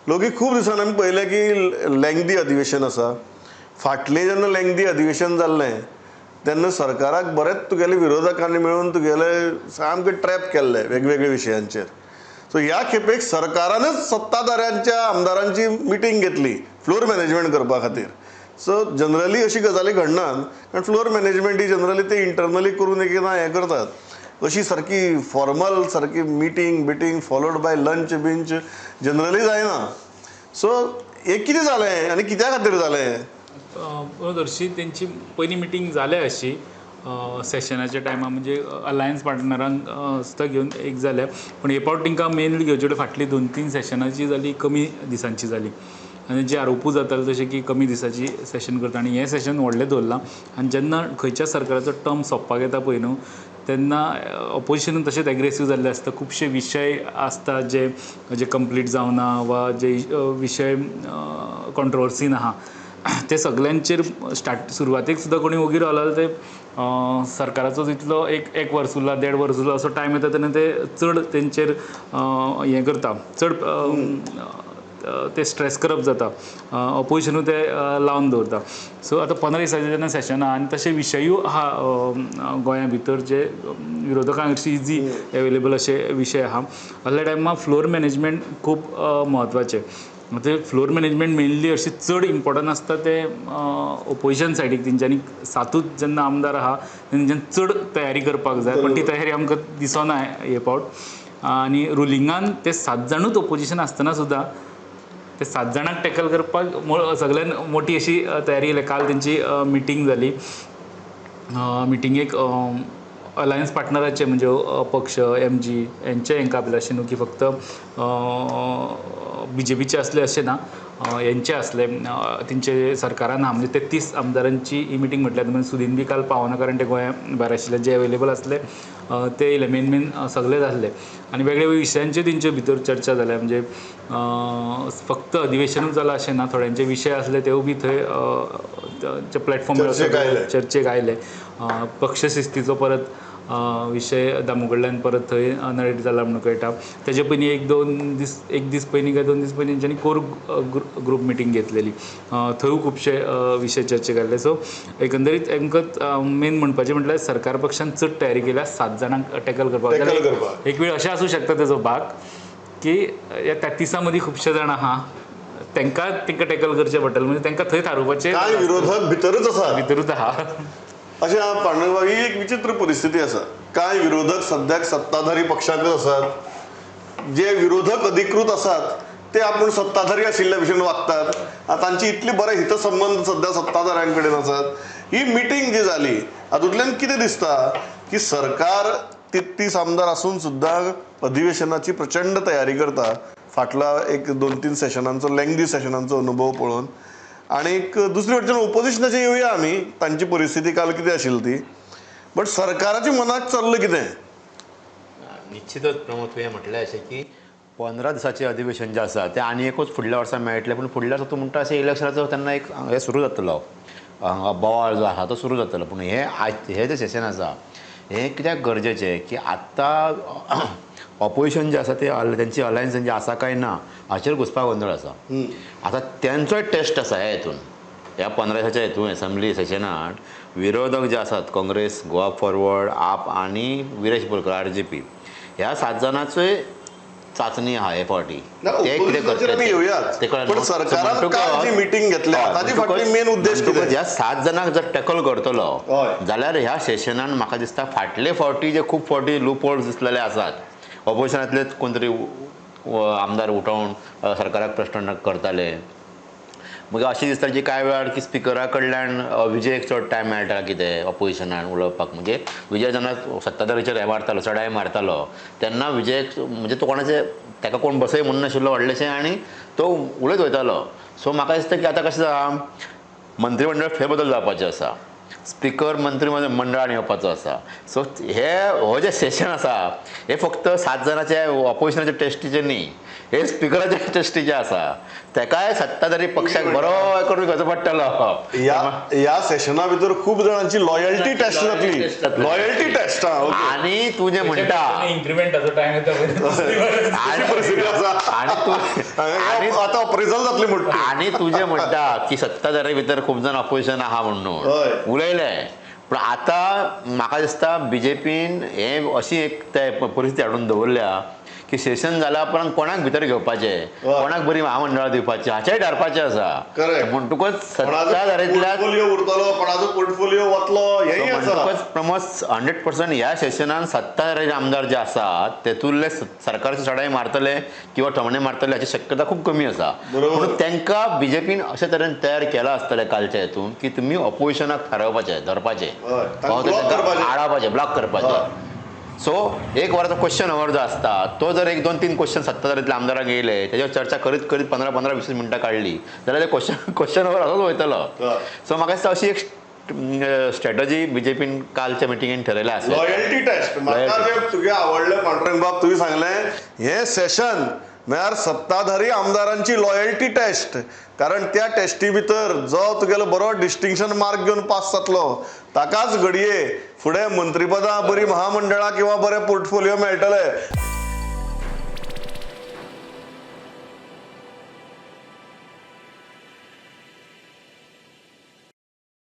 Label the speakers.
Speaker 1: लोकी खूब दिसांनी आमी पळयलें की लेंगदी अधिवेशन आसा. फाटलें जेन्ना लेंगदी अधिवेशन जाल्लें तेन्ना सरकाराक बरेच तुगेले विरोधकांनी मेळून तुगेले सामके ट्रॅप केल्ले वेगवेगळ्या विशयांचेर. सो ह्या खेपेक सरकारानच सत्ताधाऱ्यांच्या आमदारांची मिटींग घेतली फ्लोर मॅनेजमेंट करपा खातीर. सो जनरली अशी गजाली घडनात, कारण फ्लोर मॅनेजमेंट ही जनरली ते इंटरनली करून एकदां हें करतात. अशी सारकी फॉर्मल सारकी meeting followed by lunch बिंच generally जायना. सो हे कितें जालें आनी कित्या खातीर जालें?
Speaker 2: हरशी त्यांची पहिली मिटींग जाल्या अशी सेशनाच्या टायमार, म्हणजे अलायन्स पार्टनरांक सुद्दां घेवन एक जाल्या. पण हे फावट तांकां मेनली घेवचे फाटली 2-3 सेशनाची जाली, कमी दिसांची जाली. आनी जे आरोपूय जाताले तशें की कमी दिसाची सेशन करता आनी हें सेशन व्हडलें दवरलां. आनी जेन्ना खंयच्या सरकाराचो टर्म सोंपपाक येता पळय न्हू, तेन्ना ऑपोजिशनूय तशेंच एग्रेसीव जाल्ले आसता. खुबशे विशय आसता जे कंप्लीट जावना वा जे विशय कॉन्ट्रोवर्सीन आहा ते सगळ्यांचेर सुरवातेक सुद्दां कोणी वगीर रावलो ते सरकाराचो जितलो एक वर्स उरला 1.5 वर्स उरला असो टायम येता तेन्ना ते चड तेंचेर हें करता, चड ते स्ट्रेस करप जाता. ऑपोजिशनूय ते लावन दवरता. सो आतां 15 दिसांचें जेन्ना सेशन आहा आनी तशे विशयूय आहा गोंया भितर जे विरोधकांक हरशी इजी एवेलेबल अशे विशय आहा. असल्या टायमार फ्लोर मॅनेजमेंट खूब म्हत्वाचें. ते फ्लोर मॅनेजमेंट मेनली अशी चड इम्पॉर्टंट आसता ते ऑपोजिशन सायडीक तेंच्यांनी 7 जेन्ना आमदार आहा तेंच्यांनी चड तयारी करपाक जाय. पण ती तयारी आमकां दिसना हे फावट. आनी रुलिंगान ते 7 जाणूच ऑपोजिशन आसतना सुद्दां ते 7 जाणांक टॅकल करपाक सगळ्यान मोठी अशी तयारी केली. काल तेंची मिटींग जाली. मिटींगेक अलायन्स पार्टनराचे म्हणजे पक्ष MG यांचे हांकां आपले अशें न्हू की फक्त BJPचे असले अशें ना, यांचे असले तेंचे सरकारान आहा. म्हणजे 33 आमदारांची ही मिटींग म्हटल्यार म्हणजे सुदीन बी काल पावना, कारण ते गोंया भायर आशिल्ले. जे अवेलेबल असले ते येयले, मेन सगळेच आसले. आनी वेगवेगळ्या विशयांचेर तेंचे भितर चर्चा जाल्या. म्हणजे फक्त अधिवेशनूच जालां अशें ना, थोड्यांचे विशय आसले तेवूय बी थंय प्लॅटफॉर्मार चर्चेक आयले. पक्ष शिस्तीचो परत विशय दामोगडल्यान परत थंय नरेट जाला म्हणून कळटा. तेजे पयलीं एक दीस पयलीं काय 2 दीस पयलीं तेंच्यांनी कोर ग्रूप मिटींग घेतलेली. थंय खुबशे विशय चर्चेक आयले. सो एकंदरीत आमकां मेन म्हणपाचें म्हटल्यार सरकार पक्षान चड तयारी केल्या 7 जाणांक टॅकल करपाक. एक वेळ अशें आसूं शकता तेजो भाग की ह्या 33 मदीं खुबशे जाण आहा तांकां टॅकल करचें पडटलें. म्हणजे तांकां थंय थारोवपाचें
Speaker 1: विरोधक भितरूच
Speaker 2: आहा
Speaker 1: अशें पांडुरंग, ही एक विचित्र परिस्थिती आसा. कांय विरोधक सद्याक सत्ताधारी पक्षाकच आसात. जे विरोधक अधिकृत आसात ते आपूण सत्ताधारी आशिल्ल्या भशेन वागतात. तांची इतली बरे हितसंबंद सद्या सत्ताधाऱ्यां कडेन आसात. ही मिटींग जी जाली हातूंतल्यान कितें दिसता की सरकार 33 आमदार आसून सुद्दां अधिवेशनाची प्रचंड तयारी करता फाटला एक 2-3 सेशनांचो लेंगदी सेशनांचो अनुभव पळोवन. आणि दुसरे वटेन ओपोजिशनाचे येवया आमी, तांची परिस्थिती काल कितें आशिल्ली ती. बट सरकाराच्या मनाक चल्लें कितें?
Speaker 3: निश्चितच प्रमोद तुवें म्हटलें अशें की 15 दिसाचें अधिवेशन जें आसा तें आनी एकूच फुडल्या वर्सा मेळटलें. पूण फुडल्या वर्सा तूं म्हणटा अशें इलेक्शनाचो तेन्ना एक हें सुरू जातलो, बोवाळ जो आसा तो सुरू जातलो. पूण हें जें सेशन आसा हें कित्याक गरजेचें की आत्तां ऑपोजिशन जें आसा तें तेंची अलायन्स जें आसा काय ना हाचेर घुसपाक गोंदळ आसा. आतां तेंचोय टेस्ट आसा ह्या 15 दिसाच्या हेतून एसेंब्ली सेशनांत विरोधक जे आसात काँग्रेस, गोवा फॉरवर्ड, आप आनी विरेश बोरकार RJP ह्या 7 जाणांचोय चाचणी आहा हे फावटी. ते कितें करतले ह्या 7 जाणांक जर टॅकल करतलो जाल्यार ह्या सेशनान म्हाका दिसता फाटले फावटी जे खूब फावटी लूप होल्स दिसलेले आसात, ऑपोजिशनांतलेच कोण तरी आमदार उठोवन सरकाराक प्रश्न करताले. म्हाका अशें दिसता की कांय वेळार की स्पिकरा कडल्यान विजयक चड टायम मेळटा कितें ऑपोजिशनान उलोवपाक. म्हणजे विजय जेन्ना सत्ताधारीचेर हे मारतालो, चडाय मारतालो तेन्ना विजयक म्हणजे तो कोणाचें ताका कोण बसय म्हणनाशिल्लो व्हडलेशें आनी तो उलयत वयतालो. सो म्हाका दिसता की आतां कशें जाता मंत्रीमंडळ फेरबदल जावपाचें आसा, स्पिकर मंत्री मंडळान येवपाचो आसा. सो हो जे सेशन आसा हे फक्त 7 जाणांचे ऑपोजिशनाचे टेस्टीचे न्ही, हे स्पिकराचे टेस्टी जे आसा तेकाय सत्ताधारी पक्षाक बरो करून घेवचो पडटलो.
Speaker 1: या सेशना भितर खूप जणांची लॉयल्टी टेस्ट जातली. लॉयल्टी टेस्ट
Speaker 3: आणि तू जे म्हणटा
Speaker 2: इन्क्रिमेंटाचो टायम येता
Speaker 3: आणि
Speaker 1: आता अप्रेझल जातली म्हणटा
Speaker 3: आणि तू जे म्हणटा की सत्ताधारी भितर खूप जण अपोजिशन आहा
Speaker 1: हय.
Speaker 3: म्हणून उलयले, पण आता म्हाका दिसता बीजेपीन हे अशी एक परिस्थिती हाडून दवरल्या की सेशन जाला उपरांत कोणाक भितर घेवपाचें, कोणाक बरी महामंडळां दिवपाची हाचेय ठरपाचें आसा. म्हणटकूच सत्ताधारींतल्या
Speaker 1: पोर्टफोलिओ उरतलो, कोणाचो पोर्टफोलिओ वतलो हेय आसा.
Speaker 3: म्हणटकच प्रमोद 100% ह्या सेशनान सत्ताधारी आमदार जे आसात तेतूंतले सरकारचे चढाई मारतले किंवा ठमणे मारतले हाची शक्यता खूप कमी आसा. म्हणून तांकां बीजेपीन अशे तरेन तयार केला आसतलें कालच्या हेतून की तुमी ऑपोजिशनाक थारावपाचें, धरपाचें, आडावपाचें, ब्लॉक करपाचें. सो एक वराचो क्वेश्चन अवर जो आसता तो जर 1-2-3 क्वेश्चन सत्ताधारींतल्या आमदारांक येयले त्याच्यावर चर्चा करीत करीत 15-20 मिनटां काडली जाल्यार ते क्वेश्चन अवर असोच वयतलो. सो म्हाका दिसता अशी एक स्ट्रॅटजी बीजेपीन कालच्या मिटिंगेन ठरयल्या आसा.
Speaker 1: Loyalty test. म्हाका जे तुगे आवडले पांडुरंग बाब तुवें सांगलें हे सेशन म्हळ्यार सत्ताधारी आमदारांची लॉयल्टी टेस्ट. कारण त्या टेस्टी भितर जो तुगेलो बरो डिस्टिंक्शन मार्क घेवन पास जातलो ताकाच घडये फुडें मंत्रीपदां, बरी महामंडळां किंवा बरे पोर्टफोलिओ मेळटले.